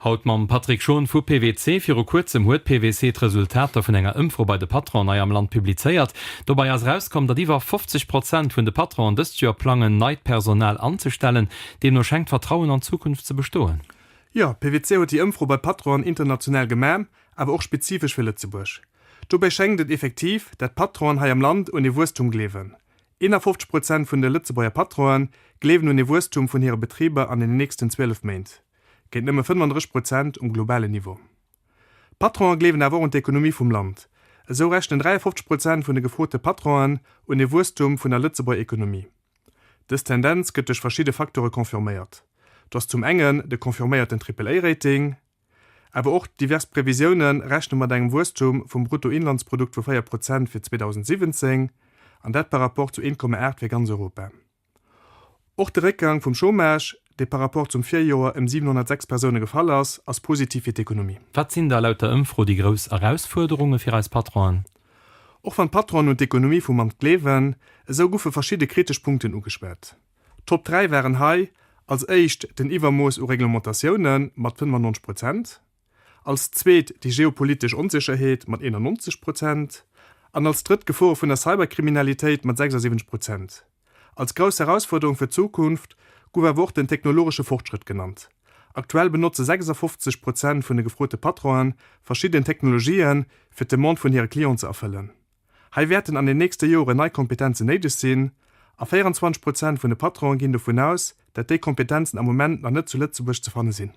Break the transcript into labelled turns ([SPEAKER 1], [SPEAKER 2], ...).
[SPEAKER 1] Haut mam Patrick schon vu PwC fir kurzem huet PwC d'Resultater vun enger Impfro bei de Patron am Land publizeiert. Dobei as rauskom, dat iwwer 50% vun de Patron dës Jahr planen Neidpersonal anzustellen, dem nur schenkt Vertrauen an Zukunft zu bestohlen.
[SPEAKER 2] Ja, PwC huet die Impfro bei Patron international gemäm, aber auch spezifisch für Lützeburg. Dobei schenkt et effektiv, dat Patron ha am Land und e Wurstum glewen. 51% vun der Lützeburger Patronen glewen un e Wurstum vun ihre Betriebe an den nächsten 12 Mainint. Geht nëmme 35% globale Niveau. Patronen glewen awer und d'Ökonomie vum Land. So rechnen 53% vun de gefrote Patronen und e Wurstum vun der Lützeburger Ökonomie. Dis Tendenz gëtt durch verschiedene Faktore konfirmiert. Das zum engen de konfirmierten AAA-Rating, aber auch divers Prävisionen rechnen mat engem Wurstum vum Bruttoinlandsprodukt vu 4% für 2017 an dat par rapport zu 1,8 für ganz Europa. Auch der Rückgang vom Chômage, der par rapport zum 4 Jahr 706 Personen gefallen ist, als positiv für die Ökonomie.
[SPEAKER 1] Was sind da laut der Impfro die größten Herausforderungen für als Patron?
[SPEAKER 2] Auch von Patron und die Ökonomie vom Land leben, so gut für verschiedene kritische Punkte angesperrt. Top 3 wären high, als erst den Übermaß und Reglementationen mit 95%, als zweit die geopolitische Unsicherheit mit 91%, und als dritt Gefahr von der Cyberkriminalität mit 76%. Als große Herausforderung für Zukunft wird den technologischen Fortschritt genannt. Aktuell benutzen 56% von den gefroten Patronen verschiedene Technologien für den Mond von ihren Klienten zu erfüllen. Hier werden an den nächsten Jahren neue Kompetenzen nötig sein. 24% von den Patronen gehen davon aus, dass die Kompetenzen am Moment noch nicht zu Lützeburg zu finden sind.